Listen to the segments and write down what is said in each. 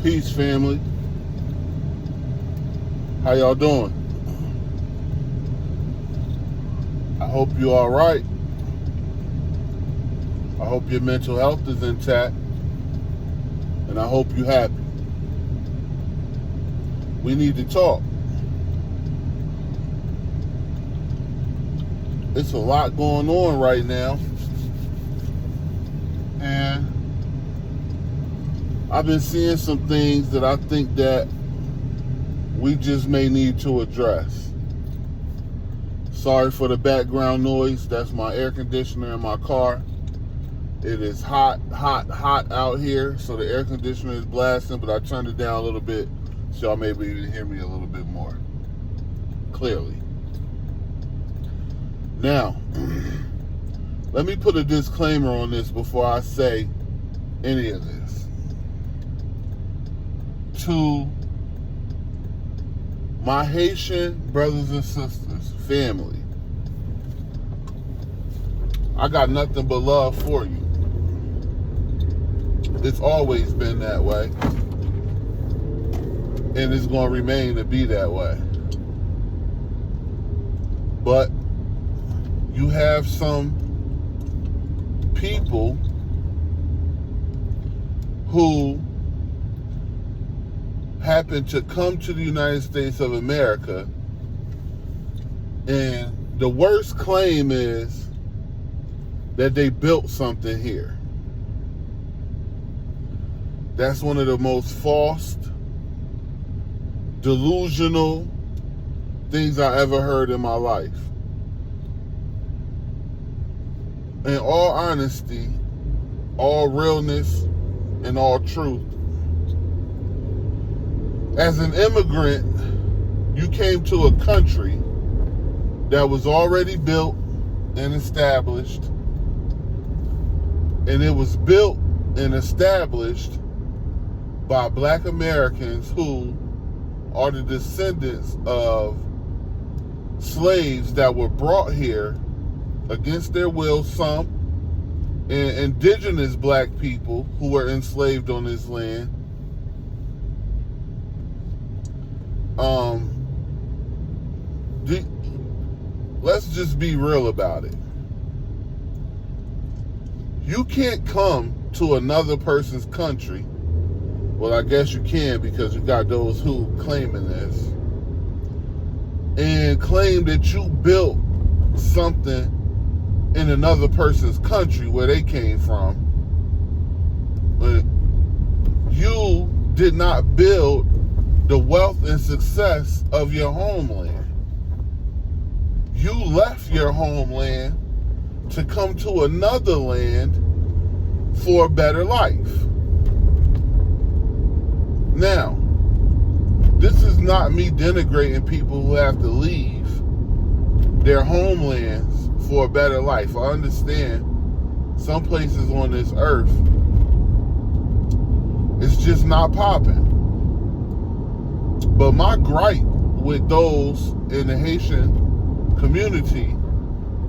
Peace, family. How y'all doing? I hope you're all right. I hope your mental health is intact, and I hope you're happy. We need to talk. It's a lot going on right now, and I've been seeing some things that I think that we just may need to address. Sorry for the background noise. That's my air conditioner in my car. It is hot out here, so the air conditioner is blasting, but I turned it down a little bit so y'all may be able to hear me a little bit more clearly. Now, let me put a disclaimer on this before I say any of this. To my Haitian brothers and sisters, family, I got nothing but love for you. It's always been that way, and it's going to remain to be that way. But you have some people who happen to come to the United States of America, and the worst claim is that they built something here. That's one of the most false, delusional things I ever heard in my life. In all honesty, all realness, and all truth, as an immigrant, you came to a country that was already built and established, and it was built and established by Black Americans who are the descendants of slaves that were brought here against their will, some, and indigenous Black people who were enslaved on this land. Let's just be real about it. You can't come to another person's country. Well, I guess you can, because you got those who claiming this, and claim that you built something in another person's country where they came from. But you did not build the wealth and success of your homeland. You left your homeland to come to another land for a better life. Now, this is not me denigrating people who have to leave their homelands for a better life. I understand some places on this earth, it's just not popping. But my gripe with those in the Haitian community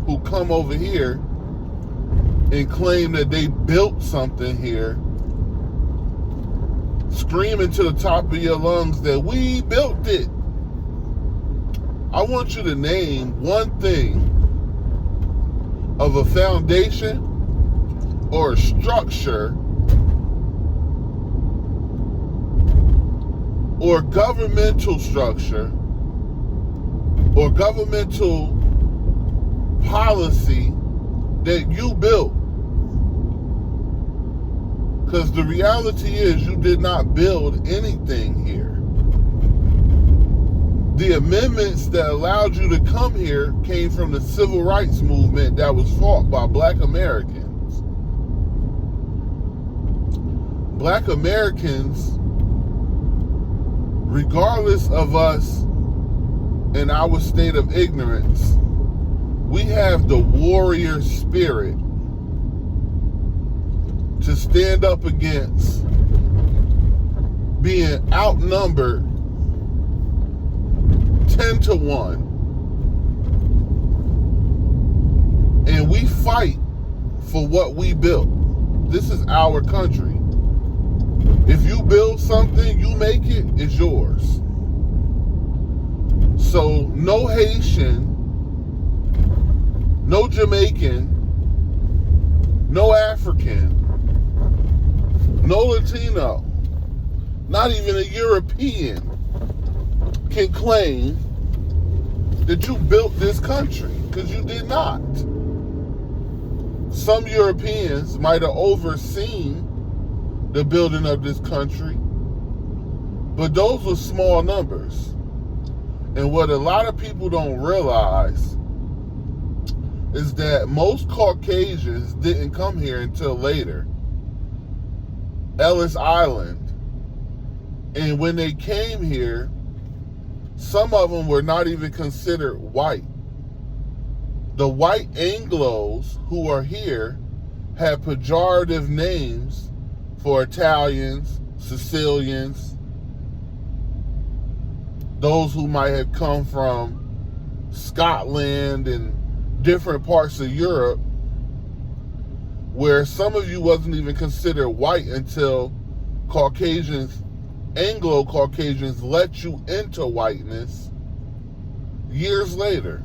who come over here and claim that they built something here, screaming to the top of your lungs that we built it. I want you to name one thing of a foundation or a structure or governmental structure or governmental policy that you built. Because the reality is you did not build anything here. The amendments that allowed you to come here came from the civil rights movement that was fought by Black Americans. Black Americans, regardless of us in our state of ignorance, we have the warrior spirit to stand up against being outnumbered 10-1. And we fight for what we built. This is our country. If you build something, you make it, it's yours. So no Haitian, no Jamaican, no African, no Latino, not even a European can claim that you built this country, because you did not. Some Europeans might have overseen the building of this country, but those were small numbers. And what a lot of people don't realize is that most Caucasians didn't come here until later. Ellis Island. And when they came here, some of them were not even considered white. The white Anglos who are here have pejorative names for Italians, Sicilians, those who might have come from Scotland and different parts of Europe, where some of you wasn't even considered white until Caucasians, Anglo-Caucasians let you into whiteness years later.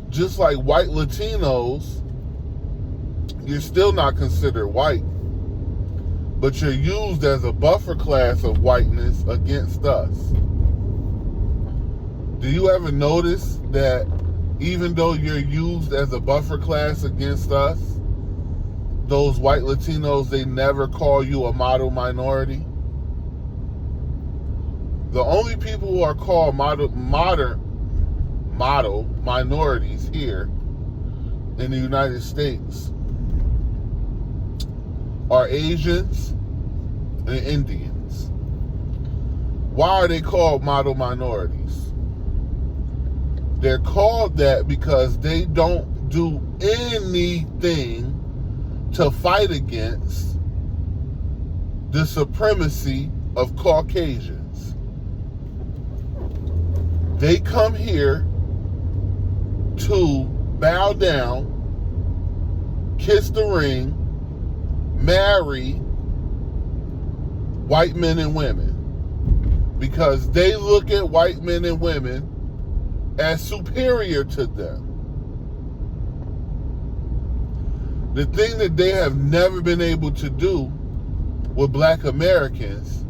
Just like white Latinos, you're still not considered white, but you're used as a buffer class of whiteness against us. Do you ever notice that even though you're used as a buffer class against us, those white Latinos, they never call you a model minority? The only people who are called model minorities here in the United States are Asians and Indians. Why are they called model minorities? They're called that because they don't do anything to fight against the supremacy of Caucasians. They come here to bow down, kiss the ring, marry white men and women, because they look at white men and women as superior to them. The thing that they have never been able to do with black Americans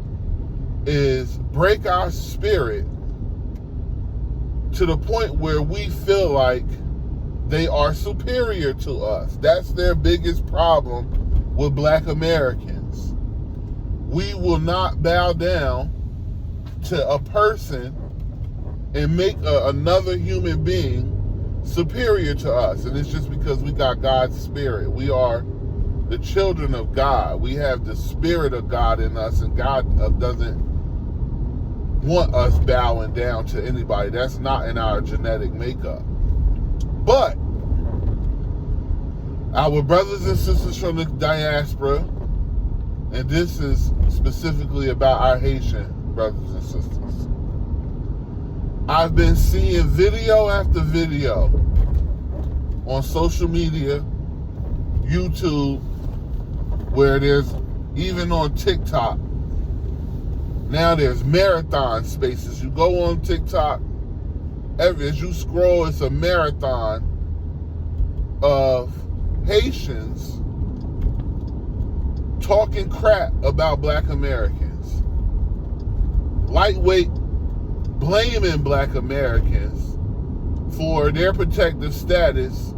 is break our spirit to the point where we feel like they are superior to us. That's their biggest problem with black Americans. We will not bow down to a person and make another human being superior to us. And it's just because we got God's spirit. We are the children of God. We have the spirit of God in us, and God doesn't want us bowing down to anybody. That's not in our genetic makeup. But our brothers and sisters from the diaspora, and this is specifically about our Haitian brothers and sisters, I've been seeing video after video on social media, YouTube, where there's, even on TikTok, now there's marathon spaces. You go on TikTok, as you scroll, it's a marathon of Haitians talking crap about black Americans. Lightweight blaming black Americans for their protective status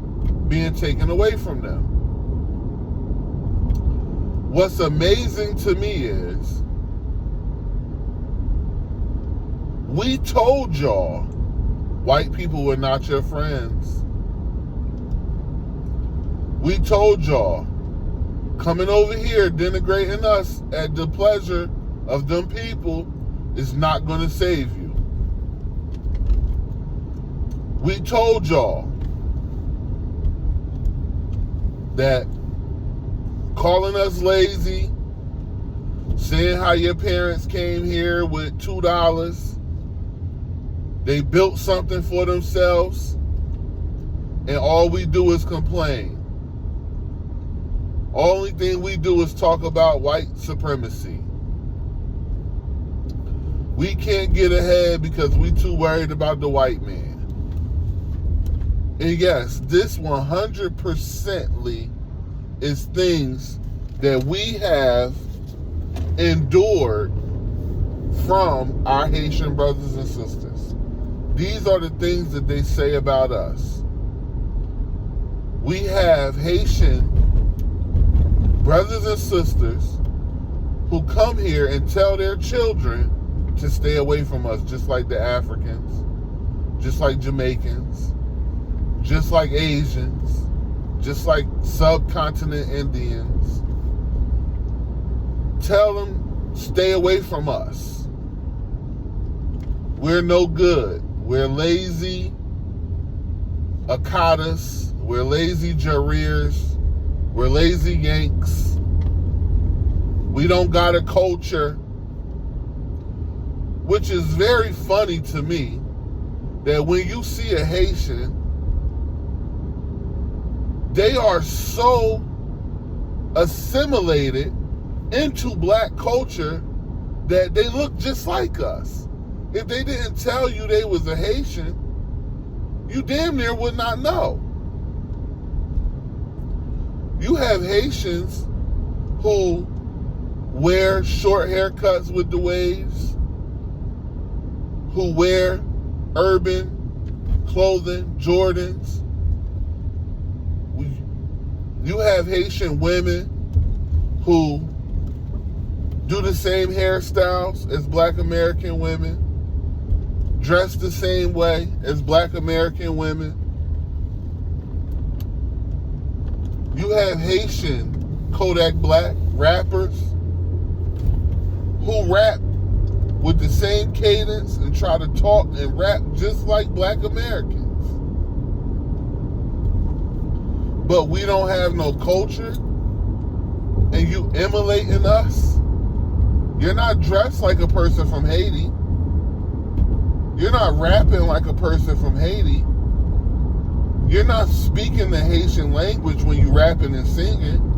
being taken away from them. What's amazing to me is we told y'all white people were not your friends. We told y'all coming over here denigrating us at the pleasure of them people is not going to save you. We told y'all that calling us lazy, saying how your parents came here with $2, they built something for themselves, and all we do is complain. Only thing we do is talk about white supremacy. We can't get ahead because we too worried about the white man. And yes, this 100% is things that we have endured from our Haitian brothers and sisters. These are the things that they say about us. We have Haitian brothers and sisters who come here and tell their children to stay away from us, just like the Africans, just like Jamaicans, just like Asians, just like subcontinent Indians. Tell them, stay away from us. We're no good. We're lazy Akatas. We're lazy Jarirs. We're lazy Yanks. We don't got a culture. Which is very funny to me that when you see a Haitian, they are so assimilated into black culture that they look just like us. If they didn't tell you they was a Haitian, you damn near would not know. You have Haitians who wear short haircuts with the waves, who wear urban clothing, Jordans. You have Haitian women who do the same hairstyles as black American women, dress the same way as black American women. You have Haitian Kodak Black rappers who rap with the same cadence and try to talk and rap just like black Americans. But we don't have no culture, and you emulating us. You're not dressed like a person from Haiti. You're not rapping like a person from Haiti. You're not speaking the Haitian language when you rapping and singing.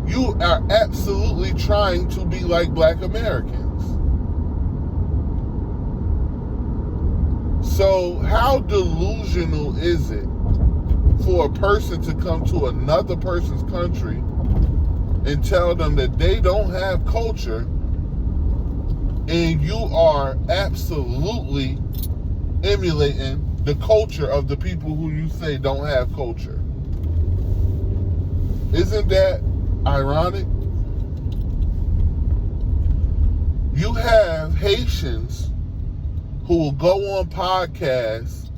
You are absolutely trying to be like black Americans. So how delusional is it for a person to come to another person's country and tell them that they don't have culture, and you are absolutely emulating the culture of the people who you say don't have culture? Isn't that ironic? You have Haitians who will go on podcasts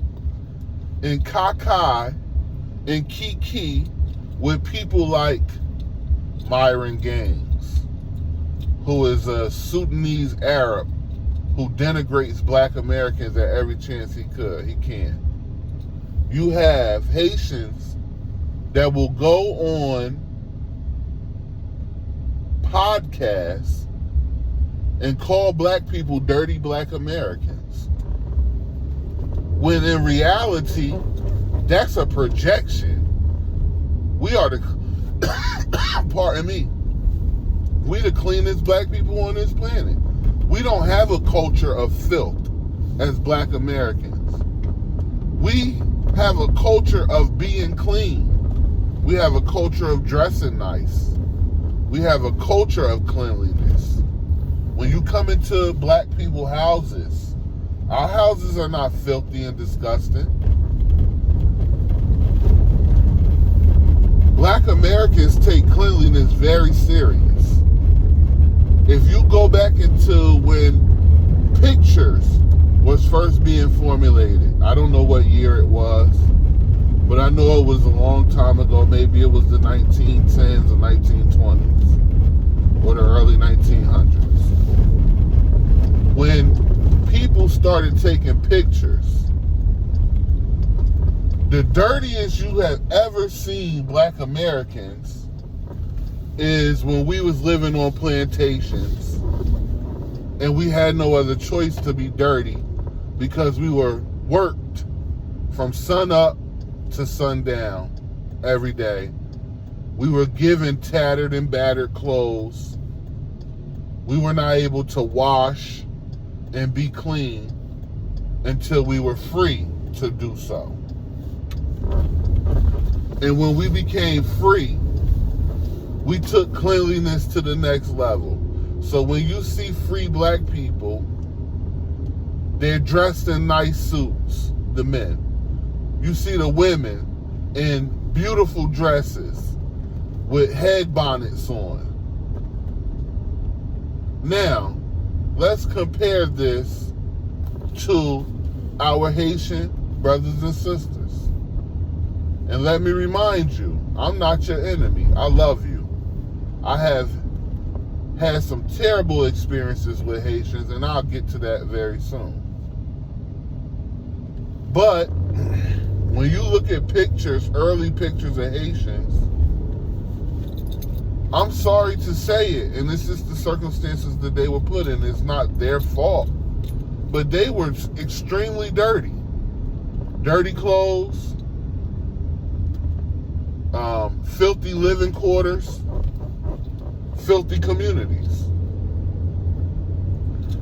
and caca and kiki with people like Myron Gaines, who is a Sudanese Arab who denigrates black Americans at every chance he can. You have Haitians that will go on podcasts and call black people dirty black Americans, when in reality, that's a projection. We are pardon me, we the cleanest black people on this planet. We don't have a culture of filth as black Americans. We have a culture of being clean. We have a culture of dressing nice. We have a culture of cleanliness. When you come into black people's houses, our houses are not filthy and disgusting. Black Americans take cleanliness very serious. If you go back into when pictures was first being formulated, I don't know what year it was, but I know it was a long time ago. Maybe it was the 1910s or 1920s or the early 1900s. When people started taking pictures, the dirtiest you have ever seen black Americans is when we was living on plantations and we had no other choice to be dirty because we were worked from sun up to sundown every day We were given tattered and battered clothes. We were not able to wash and be clean until we were free to do so. And when we became free, we took cleanliness to the next level. So when you see free black people, they're dressed in nice suits, the men. You see the women in beautiful dresses with head bonnets on. Now, let's compare this to our Haitian brothers and sisters. And let me remind you, I'm not your enemy. I love you. I have had some terrible experiences with Haitians, and I'll get to that very soon. But when you look at pictures, early pictures of Haitians, I'm sorry to say it, and this is the circumstances that they were put in. It's not their fault. But they were extremely dirty. Dirty clothes, filthy living quarters, filthy communities.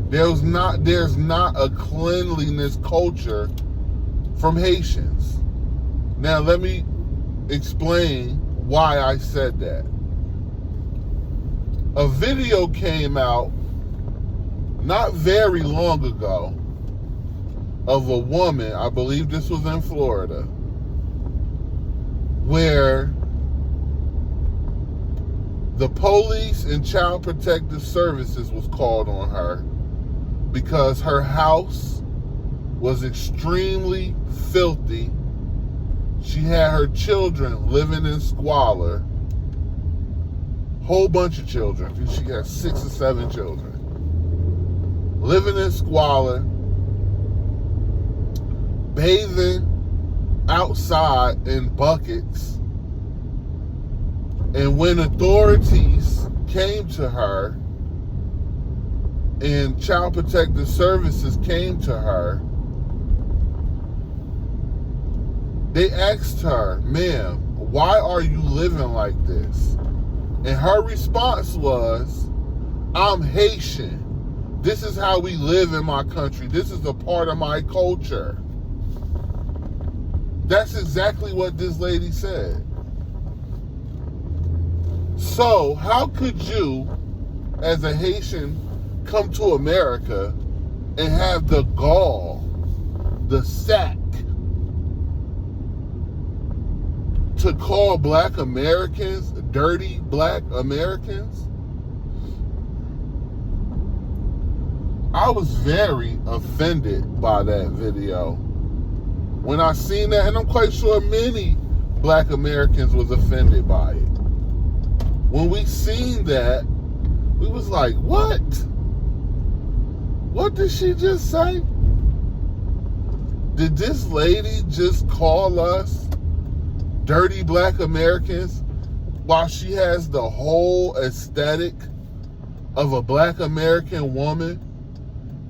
There's not a cleanliness culture from Haitians. Now let me explain why I said that. A video came out not very long ago of a woman, I believe this was in Florida, where the police and Child Protective Services was called on her because her house was extremely filthy. She had her children living in squalor. Whole bunch of children. I think she had 6 or 7 children. Living in squalor. Bathing outside in buckets. And when authorities came to her and Child Protective Services came to her, they asked her, "Ma'am, why are you living like this?" And her response was, "I'm Haitian. This is how we live in my country. This is a part of my culture." That's exactly what this lady said. So, how could you, as a Haitian, come to America and have the gall, the sack, to call black Americans dirty black Americans? I was very offended by that video. When I seen that, and I'm quite sure many black Americans was offended by it. When we seen that, we was like, what? What did she just say? Did this lady just call us dirty black Americans while she has the whole aesthetic of a black American woman?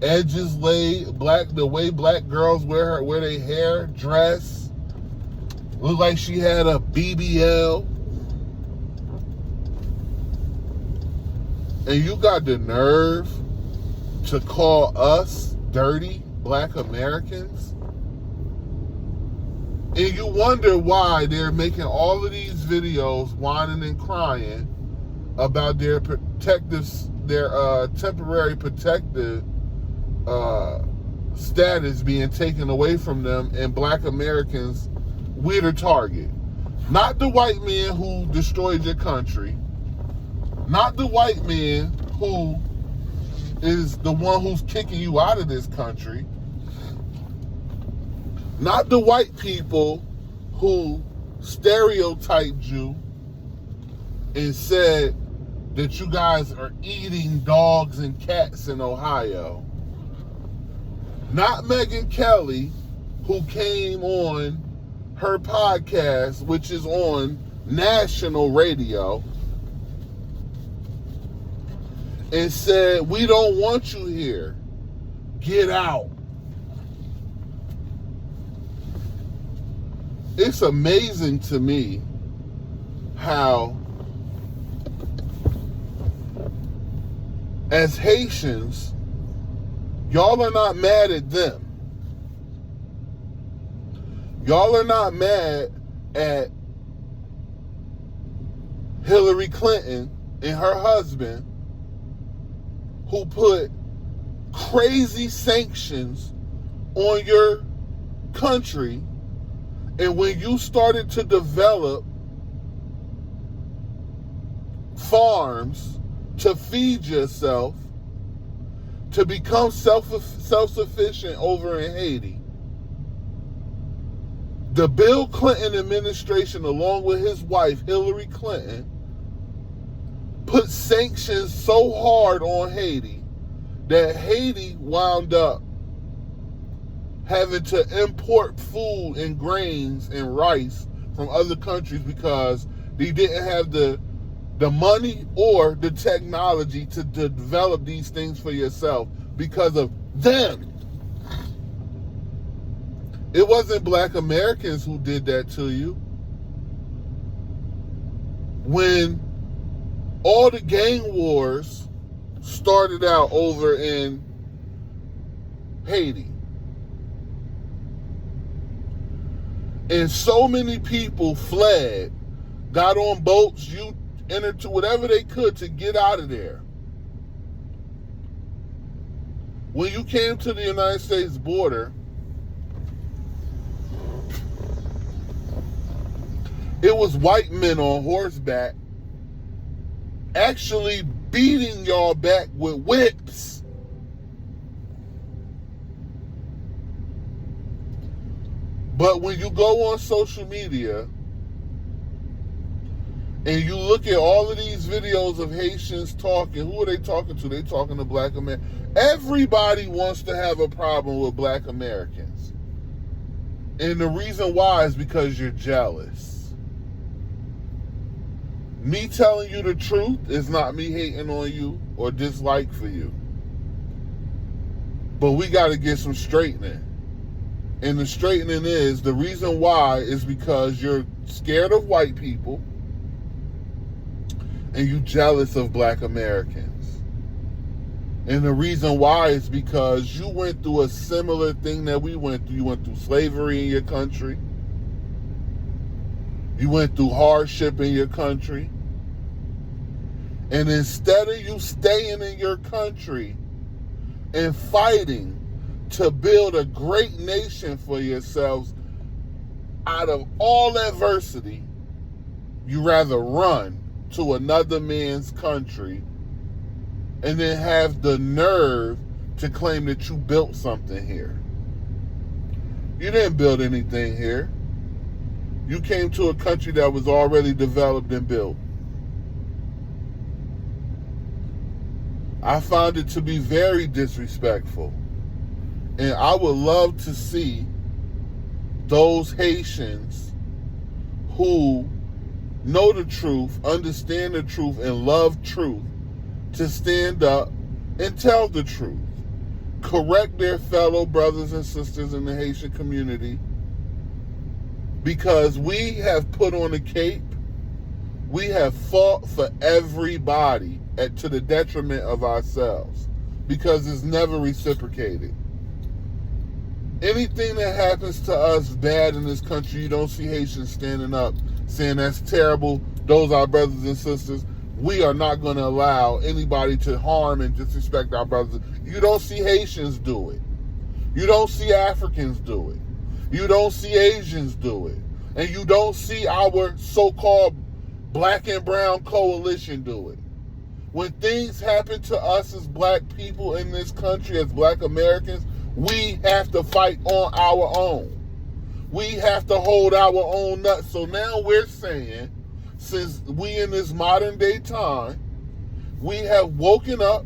Edges laid, black, the way black girls wear their hair, dress. Look like she had a BBL. And you got the nerve to call us dirty black Americans? And you wonder why they're making all of these videos whining and crying about their temporary protective status being taken away from them, and black Americans, we're the target. Not the white man who destroyed your country. Not the white man who is the one who's kicking you out of this country. Not the white people who stereotyped you and said that you guys are eating dogs and cats in Ohio. Not Megyn Kelly, who came on her podcast, which is on national radio, and said, "We don't want you here. Get out." It's amazing to me how as Haitians, y'all are not mad at them. Y'all are not mad at Hillary Clinton and her husband, who put crazy sanctions on your country, and when you started to develop farms to feed yourself, to become self-sufficient over in Haiti, the Bill Clinton administration, along with his wife, Hillary Clinton, put sanctions so hard on Haiti that Haiti wound up having to import food and grains and rice from other countries because they didn't have the money or the technology to develop these things for yourself because of them. It wasn't Black Americans who did that to you. When all the gang wars started out over in Haiti, and so many people fled, got on boats, you entered to whatever they could to get out of there. When you came to the United States border, it was white men on horseback actually beating y'all back with whips. But when you go on social media and you look at all of these videos of Haitians talking, who are they talking to? They talking to Black Americans. Everybody wants to have a problem with Black Americans. And the reason why is because you're jealous. Me telling you the truth is not me hating on you or dislike for you. But we got to get some straightening. And the straightening is, the reason why is because you're scared of white people and you jealous of Black Americans. And the reason why is because you went through a similar thing that we went through. You went through slavery in your country. You went through hardship in your country. And instead of you staying in your country and fighting to build a great nation for yourselves out of all adversity, you rather run to another man's country and then have the nerve to claim that you built something here. You didn't build anything here. You came to a country that was already developed and built. I found it to be very disrespectful. And I would love to see those Haitians who know the truth, understand the truth, and love truth to stand up and tell the truth. Correct their fellow brothers and sisters in the Haitian community, because we have put on a cape. We have fought for everybody to the detriment of ourselves, because it's never reciprocated. Anything that happens to us bad in this country, you don't see Haitians standing up saying that's terrible, those are our brothers and sisters. We are not going to allow anybody to harm and disrespect our brothers. You don't see Haitians do it. You don't see Africans do it. You don't see Asians do it. And you don't see our so-called Black and Brown coalition do it. When things happen to us as Black people in this country, as Black Americans, we have to fight on our own. We have to hold our own nuts. So now we're saying, since we in this modern day time, we have woken up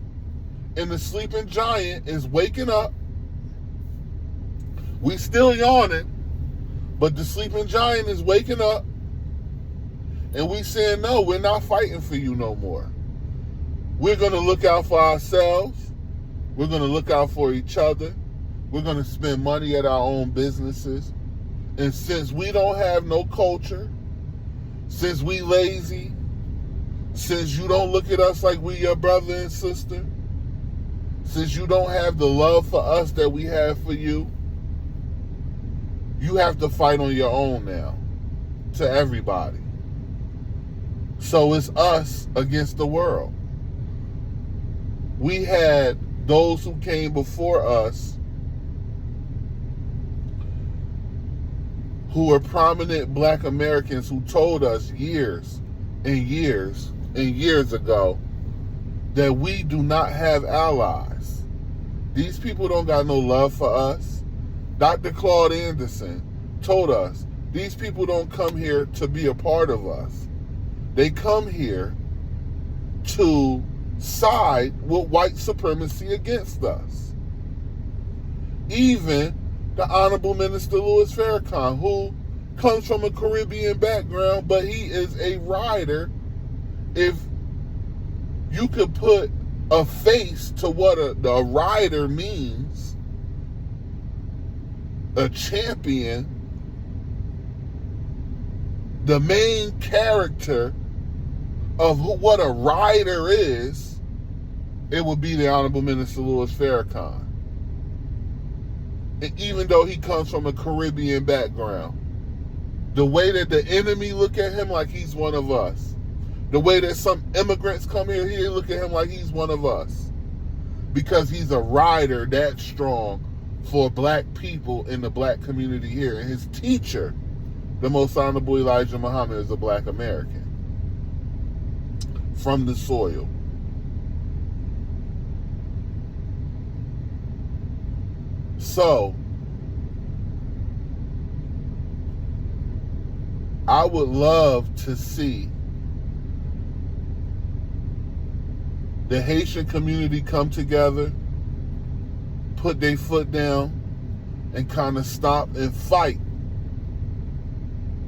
and the sleeping giant is waking up. We still yawning, but the sleeping giant is waking up. And we saying, no, we're not fighting for you no more. We're going to look out for ourselves. We're going to look out for each other. We're going to spend money at our own businesses. And since we don't have no culture, Since we lazy, since you don't look at us like we your brother and sister, since you don't have the love for us that we have for you, you have to fight on your own now to everybody. So it's us against the world. We had those who came before us who were prominent black Americans who told us years and years and years ago that we do not have allies. These people don't got no love for us. Dr. Claude Anderson told us these people don't come here to be a part of us. They come here to side with white supremacy against us. Even the Honorable Minister Louis Farrakhan, who comes from a Caribbean background, but he is a rider. If you could put a face to what a rider means, a champion, the main character of what a rider is, it would be the Honorable Minister Louis Farrakhan. And even though he comes from a Caribbean background, the way that the enemy look at him like he's one of us, the way that some immigrants come here, he look at him like he's one of us, because he's a rider that strong for black people in the black community here. And his teacher, the Most Honorable Elijah Muhammad, is a black American from the soil. So, I would love to see the Haitian community come together, put their foot down, and kind of stop and fight.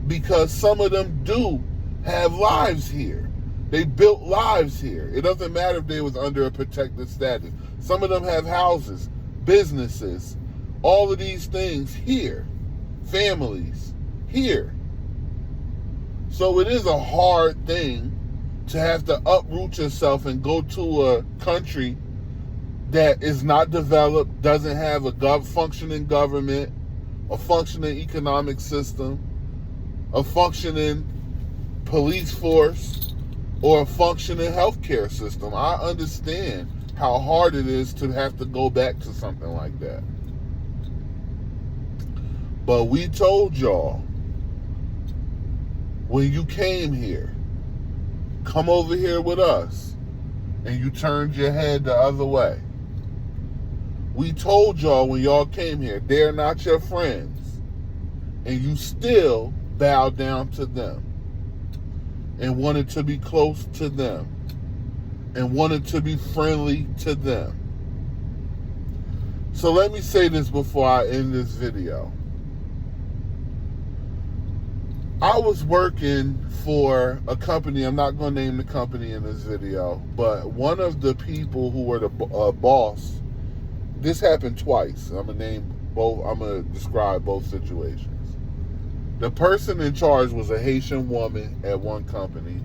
Because some of them do have lives here. They built lives here. It doesn't matter if they was under a protected status. Some of them have houses, businesses, all of these things here, families here. So it is a hard thing to have to uproot yourself and go to a country that is not developed, doesn't have a functioning government, a functioning economic system, a functioning police force, or a functioning healthcare system. I understand how hard it is to have to go back to something like that. But we told y'all, when you came here, come over here with us, and you turned your head the other way. We told y'all when y'all came here, they're not your friends, and you still bowed down to them and wanted to be close to them and wanted to be friendly to them. So let me say this before I end this video. I was working for a company, I'm not going to name the company in this video, but one of the people who were the boss, this happened twice. I'm going to describe both situations. The person in charge was a Haitian woman at one company.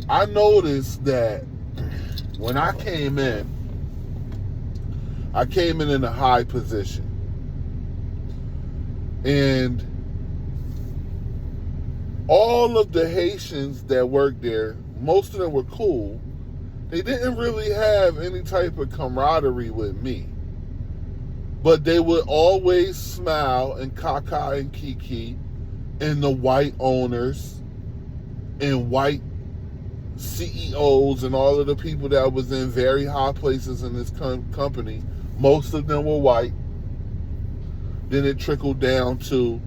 I noticed that when I came in a high position. And all of the Haitians that worked there, most of them were cool. They didn't really have any type of camaraderie with me. But they would always smile and kaka and kiki, and the white owners and white CEOs and all of the people that was in very high places in this company, most of them were white. Then it trickled down to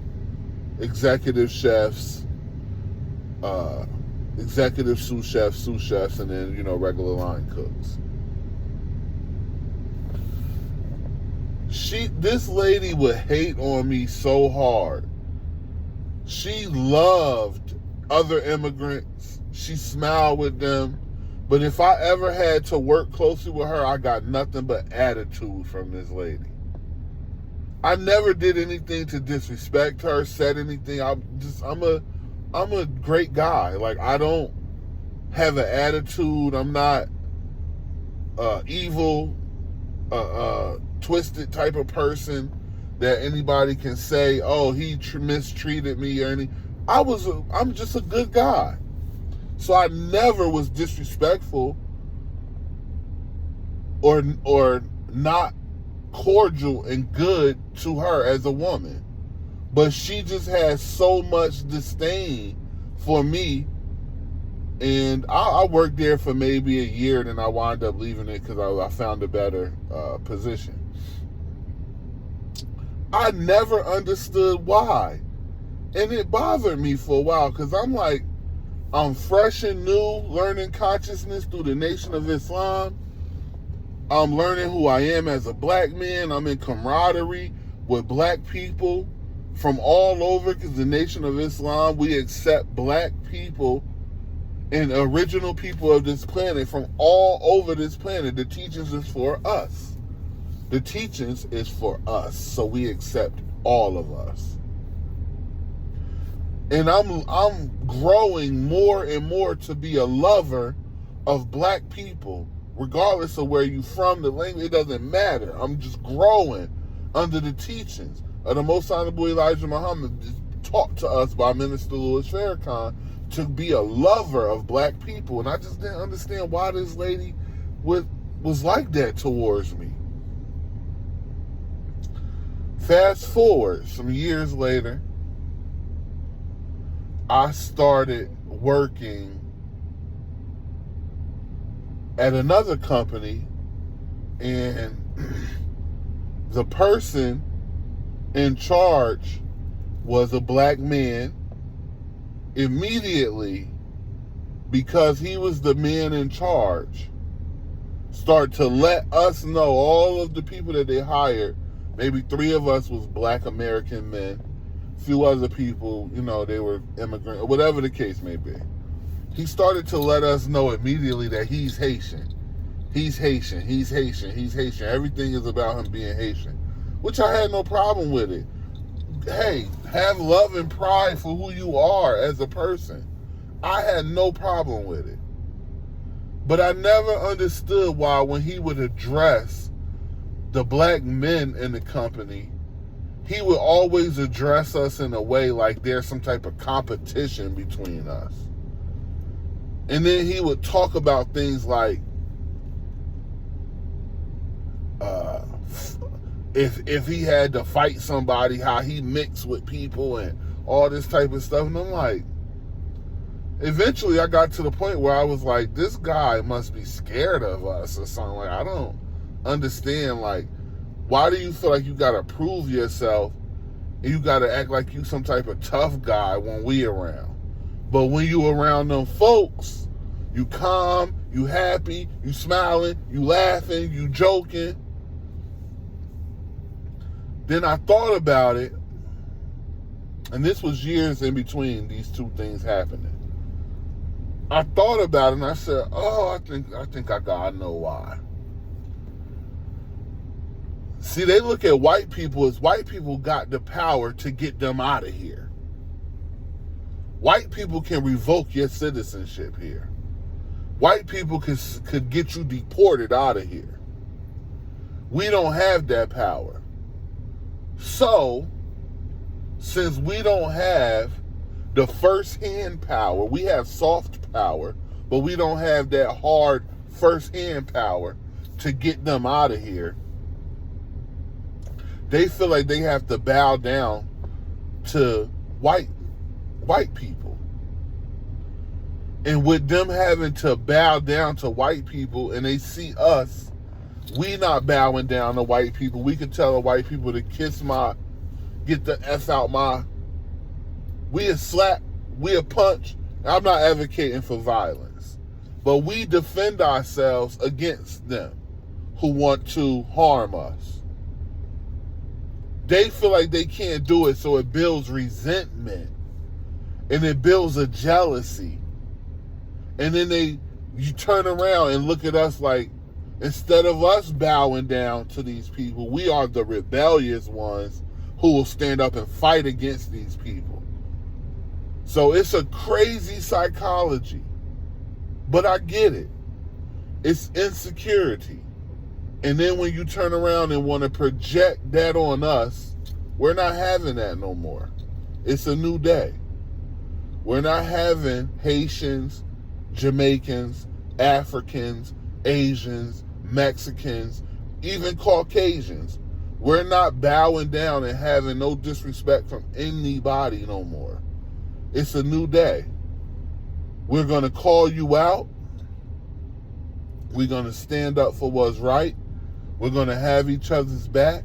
executive chefs, executive sous chefs, and then, regular line cooks. This lady would hate on me so hard. She loved other immigrants. She smiled with them. But if I ever had to work closely with her, I got nothing but attitude from this lady. I never did anything to disrespect her, said anything. I'm a I'm a great guy. Like, I don't have an attitude. I'm not evil, twisted type of person that anybody can say, oh, he mistreated me or anything. I'm just a good guy. So I never was disrespectful or not cordial and good to her as a woman. But she just has so much disdain for me. And I worked there for maybe a year, then I wound up leaving it because I found a better position. I never understood why. And it bothered me for a while because I'm like, I'm fresh and new, learning consciousness through the Nation of Islam. I'm learning who I am as a black man. I'm in camaraderie with black people from all over because the Nation of Islam, we accept black people and original people of this planet from all over this planet. The teachings is for us. The teachings is for us, so we accept all of us. And I'm growing more and more to be a lover of black people, regardless of where you're from, the language, it doesn't matter. I'm just growing under the teachings of the Most Honorable Elijah Muhammad, taught to us by Minister Louis Farrakhan, to be a lover of black people. And I just didn't understand why this lady was like that towards me. Fast forward some years later, I started working at another company, and the person in charge was a black man. Immediately, because he was the man in charge, start to let us know, all of the people that they hired, maybe 3 of us was black American men, a few other people, they were immigrant, or whatever the case may be. He started to let us know immediately that he's Haitian. He's Haitian, he's Haitian, he's Haitian. Everything is about him being Haitian, which I had no problem with it. Hey, have love and pride for who you are as a person. I had no problem with it. But I never understood why when he would address the black men in the company, he would always address us in a way like there's some type of competition between us. And then he would talk about things like, if he had to fight somebody, how he mixed with people and all this type of stuff. And I'm like, eventually I got to the point where I was like, this guy must be scared of us or something. Like, I don't understand, like, why do you feel like you gotta prove yourself and you gotta act like you some type of tough guy when we around? But when you around them folks, you calm, you happy, you smiling, you laughing, you joking. Then I thought about it, and this was years in between these two things happening. I thought about it and I said, oh, I think I know why. See, they look at white people as white people got the power to get them out of here. White people can revoke your citizenship here. White people could get you deported out of here. We don't have that power. So, since we don't have the first-hand power, we have soft power, but we don't have that hard first-hand power to get them out of here. They feel like they have to bow down to white people. And with them having to bow down to white people, and they see us, we not bowing down to white people. We could tell the white people to get the F out my, we a slap, we a punch. I'm not advocating for violence, but we defend ourselves against them who want to harm us. They feel like they can't do it, so it builds resentment and it builds a jealousy. And then you turn around and look at us like, instead of us bowing down to these people, we are the rebellious ones who will stand up and fight against these people. So it's a crazy psychology. But I get it. It's insecurity. And then when you turn around and want to project that on us, we're not having that no more. It's a new day. We're not having Haitians, Jamaicans, Africans, Asians, Mexicans, even Caucasians. We're not bowing down and having no disrespect from anybody no more. It's a new day. We're going to call you out. We're going to stand up for what's right. We're going to have each other's back.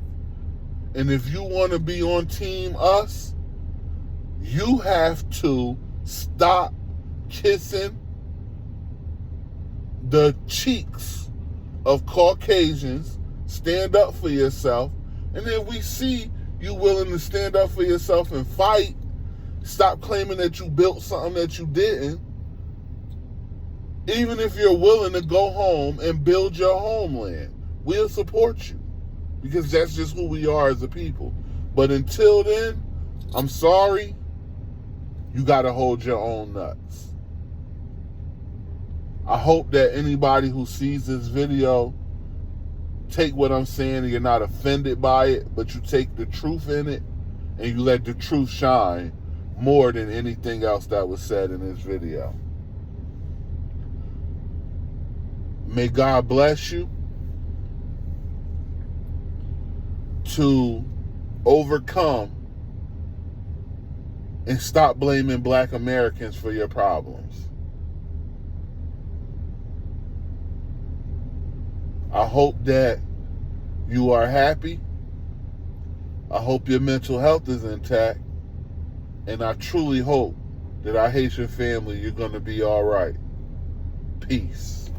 And if you want to be on Team Us, you have to stop kissing the cheeks of Caucasians. Stand up for yourself. And if we see you willing to stand up for yourself and fight, stop claiming that you built something that you didn't. Even if you're willing to go home and build your homeland, we'll support you. Because that's just who we are as a people. But until then, I'm sorry, you got to hold your own nuts. I hope that anybody who sees this video take what I'm saying and you're not offended by it, but you take the truth in it and you let the truth shine more than anything else that was said in this video. May God bless you to overcome and stop blaming Black Americans for your problems. I hope that you are happy. I hope your mental health is intact. And I truly hope that our Haitian family, you're going to be all right. Peace.